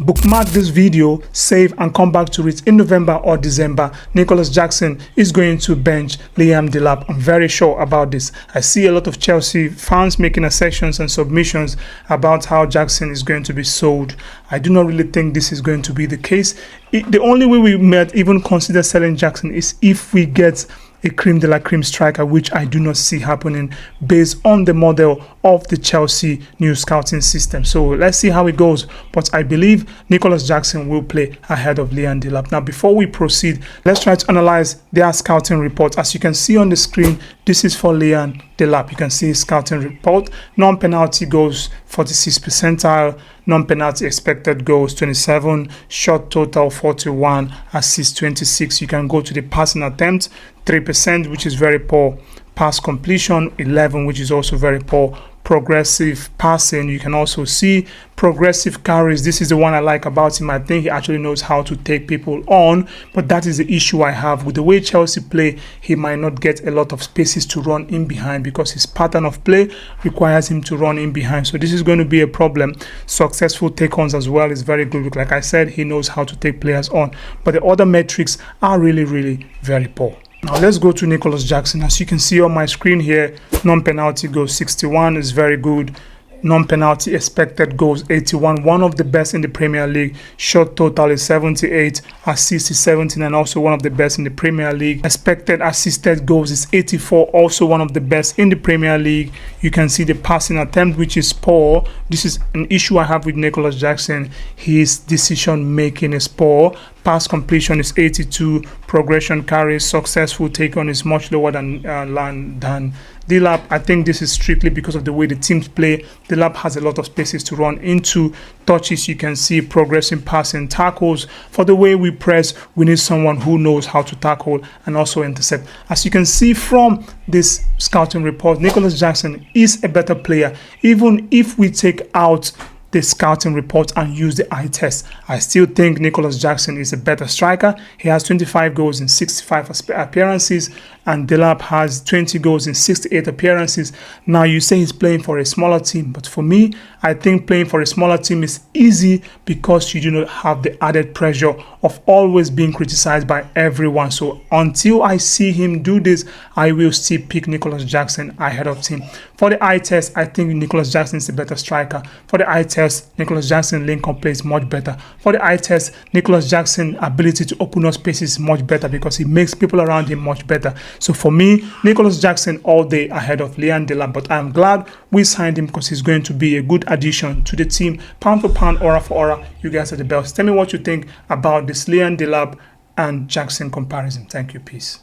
bookmark this video, save and come back to it in November or December. Nicholas Jackson is going to bench Liam Delap. I'm very sure about this. I see a lot of Chelsea fans making assertions and submissions about how Jackson is going to be sold. I do not really think this is going to be the case. The only way we might even consider selling Jackson is if we get a cream de la cream striker, which I do not see happening based on the model of the Chelsea new scouting system. So let's see how it goes. But I believe Nicholas Jackson will play ahead of Liam Delap. Now, before we proceed, let's try to analyze their scouting report. As you can see on the screen, this is for Liam Delap. You can see his scouting report. Non-penalty goals 46 percentile, non-penalty expected goals 27, shot total 41, assist 26. You can go to the passing attempt 3%, which is very poor. Pass completion 11, which is also very poor. Progressive passing, you can also see progressive carries. This is the one I like about him. I think he actually knows how to take people on, but that is the issue I have with the way Chelsea play. He might not get a lot of spaces to run in behind because his pattern of play requires him to run in behind. So this is going to be a problem. Successful take-ons as well is very good. Like I said, he knows how to take players on, but the other metrics are really very poor. Now let's go to Nicholas Jackson. As you can see on my screen here, non-penalty goals 61 is very good. Non-penalty expected goals 81, one of the best in the Premier League. Shot total is 78, assist is 17, and also one of the best in the Premier League. Expected assisted goals is 84, also one of the best in the Premier League. You can see the passing attempt, which is poor. This is an issue I have with Nicholas Jackson. His decision making is poor. Pass completion is 82, progression carries, successful take on is much lower than Delap. I think this is strictly because of the way the teams play. Delap has a lot of spaces to run into. Touches, you can see progressing passing, tackles. For the way we press, we need someone who knows how to tackle and also intercept. As you can see from this scouting report, Nicholas Jackson is a better player. Even if we take out the scouting report and use the eye test, I still think Nicholas Jackson is a better striker. He has 25 goals in 65 appearances, and Delap has 20 goals in 68 appearances. Now, you say he's playing for a smaller team, but for me, I think playing for a smaller team is easy because you do not have the added pressure of always being criticized by everyone. So until I see him do this, I will still pick Nicholas Jackson ahead of him. For the eye test, I think Nicholas Jackson is a better striker. For the eye test, Nicholas Jackson link-up play is much better. For the eye test, Nicholas Jackson ability to open up spaces is much better because he makes people around him much better. So for me, Nicholas Jackson all day ahead of Liam Delap. But I'm glad we signed him because he's going to be a good addition to the team. Pound for pound, aura for aura, you guys are the best. Tell me what you think about this Liam Delap and Jackson comparison. Thank you. Peace.